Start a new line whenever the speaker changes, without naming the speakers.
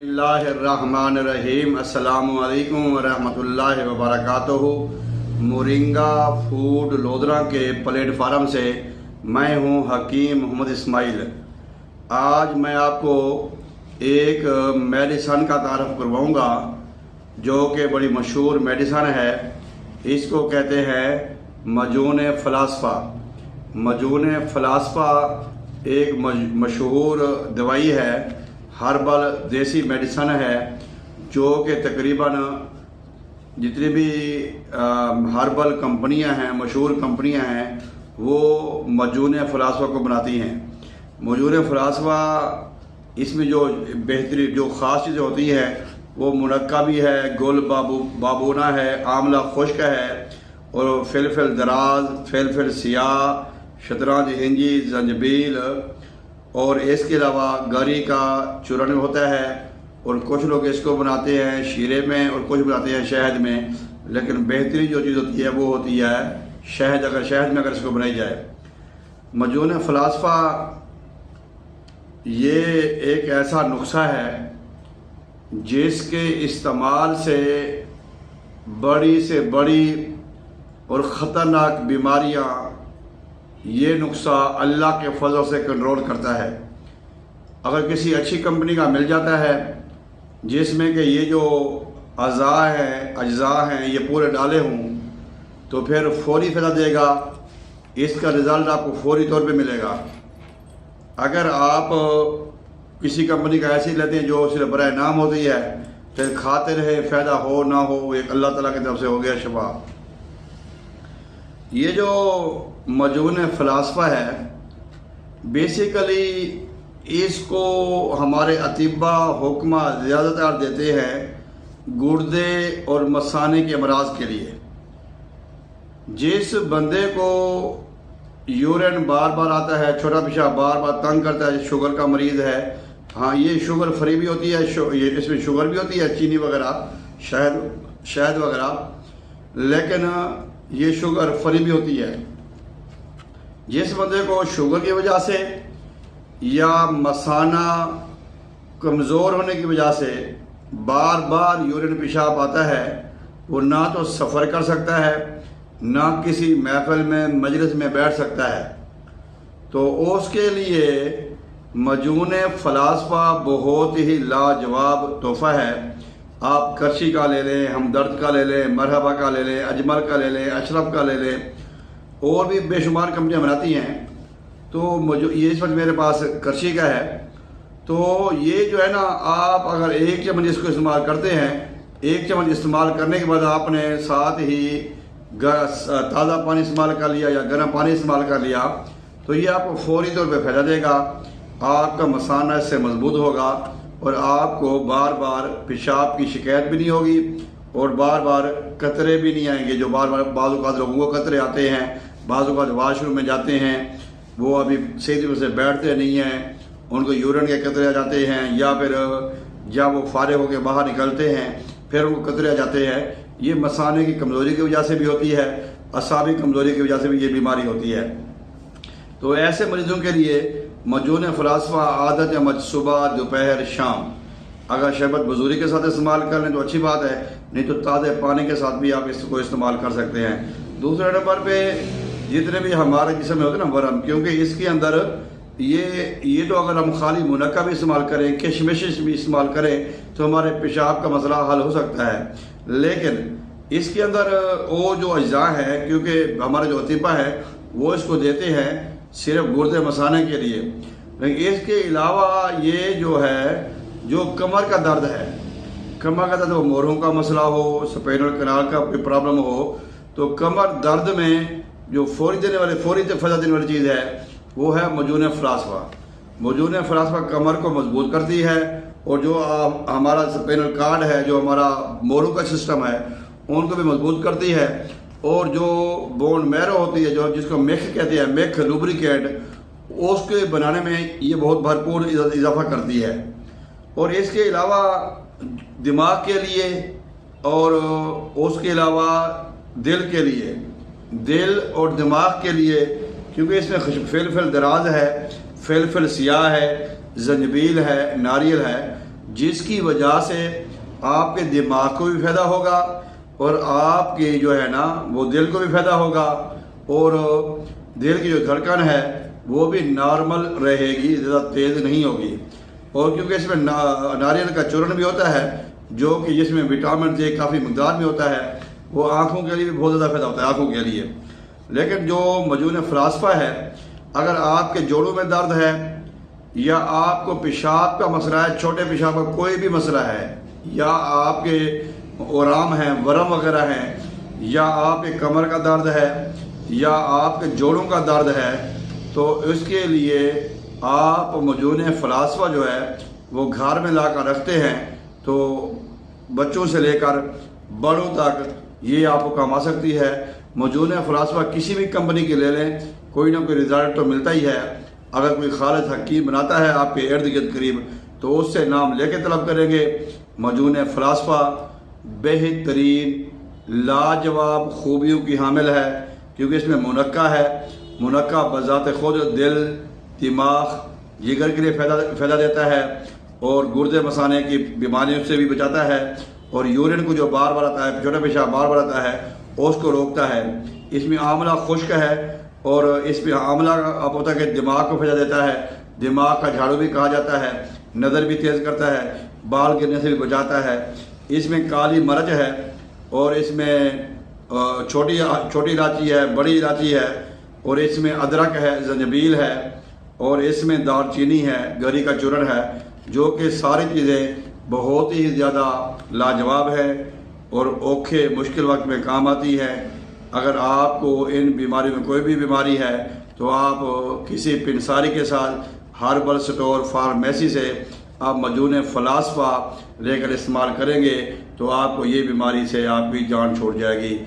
اللہ الرحمن الرحیم۔ السلام علیکم ورحمۃ اللہ وبرکاتہ۔ مورنگا فوڈ لودھرا کے پلیٹ فارم سے میں ہوں حکیم محمد اسماعیل۔ آج میں آپ کو ایک میڈیسن کا تعارف کرواؤں گا جو کہ بڑی مشہور میڈیسن ہے۔ اس کو کہتے ہیں معجون فلاسفہ۔ معجون فلاسفہ ایک مشہور دوائی ہے، ہربل دیسی میڈیسن ہے، جو کہ تقریباً جتنی بھی ہربل کمپنیاں ہیں، مشہور کمپنیاں ہیں، وہ معجون فلاسفہ کو بناتی ہیں۔ معجون فلاسفہ اس میں جو بہترین جو خاص چیزیں ہوتی ہے وہ منقع بھی ہے، گل بابونا ہے، آملہ خشک ہے، اور فلفل دراز، فلفل سیاہ، شطرنج ہنجی، زنجبیل، اور اس کے علاوہ گری کا چورن ہوتا ہے، اور کچھ لوگ اس کو بناتے ہیں شیرے میں اور کچھ بناتے ہیں شہد میں، لیکن بہترین جو چیز ہوتی ہے وہ ہوتی ہے شہد۔ اگر شہد میں اگر اس کو بنائی جائے، معجون فلاسفہ یہ ایک ایسا نسخہ ہے جس کے استعمال سے بڑی اور خطرناک بیماریاں یہ نسخہ اللہ کے فضل سے کنٹرول کرتا ہے۔ اگر کسی اچھی کمپنی کا مل جاتا ہے جس میں کہ یہ جو اجزاء ہیں یہ پورے ڈالے ہوں، تو پھر فوری فائدہ دے گا، اس کا رزلٹ آپ کو فوری طور پہ ملے گا۔ اگر آپ کسی کمپنی کا ایسی لیتے ہیں جو صرف برائے نام ہوتی ہے، پھر کھاتے رہے، فائدہ ہو نہ ہو، ایک اللہ تعالیٰ کی طرف سے ہو گیا شفا۔ یہ جو معجون فلاسفہ ہے، بیسیکلی اس کو ہمارے اطباء حکمہ زیادہ تر دیتے ہیں گردے اور مثانے کے امراض کے لیے۔ جس بندے کو یورین بار بار آتا ہے، چھوٹا پیشاب بار بار تنگ کرتا ہے، شوگر کا مریض ہے، ہاں یہ شوگر فری بھی ہوتی ہے، اس میں شوگر بھی ہوتی ہے، چینی وغیرہ، شہد وغیرہ، لیکن یہ شوگر فری بھی ہوتی ہے۔ جس بندے کو شوگر کی وجہ سے یا مثانہ کمزور ہونے کی وجہ سے بار بار یورین پیشاب آتا ہے، وہ نہ تو سفر کر سکتا ہے، نہ کسی محفل میں مجلس میں بیٹھ سکتا ہے، تو اس کے لیے معجون فلاسفہ بہت ہی لاجواب تحفہ ہے۔ آپ کرشی کا لے لیں، ہمدرد کا لے لیں، مرحبا کا لے لیں، اجمل کا لے لیں، اشرف کا لے لیں، اور بھی بے شمار کمپنیاں بناتی ہیں۔ تو یہ اس وقت میرے پاس کرشی کا ہے، تو یہ جو ہے نا، آپ اگر ایک چمچ اس کو استعمال کرتے ہیں، ایک چمچ استعمال کرنے کے بعد آپ نے ساتھ ہی تازہ پانی استعمال کر لیا یا گرم پانی استعمال کر لیا، تو یہ آپ کو فوری طور پہ فائدہ دے گا۔ آپ کا مثانہ اس سے مضبوط ہوگا، اور آپ کو بار بار پیشاب کی شکایت بھی نہیں ہوگی، اور بار بار قطرے بھی نہیں آئیں گے، جو بار بار بعض اوقات لوگوں کو قطرے آتے ہیں، بعض اوقات واش روم میں جاتے ہیں، وہ ابھی صحیح طرح سے بیٹھتے نہیں ہیں، ان کو یورین کے قطرے آ جاتے ہیں، یا پھر جب وہ فارغ ہو کے باہر نکلتے ہیں پھر ان کو قطرے آ جاتے ہیں۔ یہ مثانے کی کمزوری کی وجہ سے بھی ہوتی ہے، اعصابی کمزوری کی وجہ سے بھی یہ بیماری ہوتی ہے۔ تو ایسے مریضوں کے لیے معجون فلاسفہ عادت عمد صبح، دوپہر، شام، اگر شربت بزوری کے ساتھ استعمال کر لیں تو اچھی بات ہے، نہیں تو تازہ پانی کے ساتھ بھی آپ اس کو استعمال کر سکتے ہیں۔ دوسرے نمبر پہ جتنے بھی ہمارے جسم میں ہوتے ہیں نا ورم، کیونکہ اس کے اندر یہ تو اگر ہم خالی منقع بھی استعمال کریں، کشمش بھی استعمال کریں، تو ہمارے پیشاب کا مسئلہ حل ہو سکتا ہے، لیکن اس کے اندر وہ جو اجزاء ہیں، کیونکہ ہمارے جو اطباء ہے وہ اس کو دیتے ہیں صرف گردے مثانے کے لیے، لیکن اس کے علاوہ یہ جو ہے جو کمر کا درد ہے، کمر کا درد، وہ موروں کا مسئلہ ہو، سپینل کینال کا کوئی پرابلم ہو، تو کمر درد میں جو فوری فائدہ دینے والی چیز ہے وہ ہے معجون فلاسفہ۔ معجون فلاسفہ کمر کو مضبوط کرتی ہے، اور جو ہمارا سپینل کارڈ ہے، جو ہمارا موروں کا سسٹم ہے، ان کو بھی مضبوط کرتی ہے، اور جو بون میرو ہوتی ہے، جو جس کو میک کہتے ہیں، میک لوبریکیٹ، اس کے بنانے میں یہ بہت بھرپور اضافہ کرتی ہے۔ اور اس کے علاوہ دماغ کے لیے، اور اس کے علاوہ دل کے لیے، دل اور دماغ کے لیے، کیونکہ اس میں فلفل دراز ہے، فلفل سیاہ ہے، زنجبیل ہے، ناریل ہے، جس کی وجہ سے آپ کے دماغ کو بھی فائدہ ہوگا اور آپ کے جو ہے نا وہ دل کو بھی فائدہ ہوگا، اور دل کی جو دھڑکن ہے وہ بھی نارمل رہے گی، زیادہ تیز نہیں ہوگی۔ اور کیونکہ اس میں ناریل کا چورن بھی ہوتا ہے جو کہ جس میں وٹامن ڈی کافی مقدار میں ہوتا ہے، وہ آنکھوں کے لیے بھی بہت زیادہ فائدہ ہوتا ہے آنکھوں کے لیے۔ لیکن جو مجنون فلاسفہ ہے، اگر آپ کے جوڑوں میں درد ہے یا آپ کو پیشاب کا مسئلہ ہے، چھوٹے پیشاب کا کوئی بھی مسئلہ ہے، یا آپ کے اورام ہیں، ورم وغیرہ ہیں، یا آپ کے کمر کا درد ہے، یا آپ کے جوڑوں کا درد ہے، تو اس کے لیے آپ مجنون فلاسفہ جو ہے وہ گھر میں لا کر رکھتے ہیں، تو بچوں سے لے کر بڑوں تک یہ آپ کو کام آ سکتی ہے۔ مجنون فلاسفہ کسی بھی کمپنی کے لے لیں، کوئی نہ کوئی رزلٹ تو ملتا ہی ہے۔ اگر کوئی خالص حکیم بناتا ہے آپ کے ارد گرد قریب تو اس سے نام لے کے طلب کریں گے۔ مجنون فلاسفہ بہترین لاجواب خوبیوں کی حامل ہے، کیونکہ اس میں منقع ہے۔ منقع بذات خود دل، دماغ، جگر کے لیے فائدہ دیتا ہے، اور گردے مثانے کی بیماریوں سے بھی بچاتا ہے، اور یورین کو جو بار بار آتا ہے، چھوٹا پیشاب بار بار آتا ہے، اس کو روکتا ہے۔ اس میں آملہ خشک ہے، اور اس میں آملہ آپ ہوتا ہے کہ دماغ کو فائدہ دیتا ہے، دماغ کا جھاڑو بھی کہا جاتا ہے، نظر بھی تیز کرتا ہے، بال گرنے سے بھی بچاتا ہے۔ اس میں کالی مرچ ہے، اور اس میں چھوٹی الائچی ہے، بڑی الائچی ہے، اور اس میں ادرک ہے، زنجبیل ہے، اور اس میں دار چینی ہے، گری کا چورن ہے، جو کہ ساری چیزیں بہت ہی زیادہ لاجواب ہے اور اوکھے مشکل وقت میں کام آتی ہے۔ اگر آپ کو ان بیماریوں میں کوئی بھی بیماری ہے تو آپ کسی پنساری کے ساتھ ہربل سٹور فارمیسی سے آپ مجنون فلاسفہ لے کر استعمال کریں گے تو آپ کو یہ بیماری سے آپ کی جان چھوڑ جائے گی۔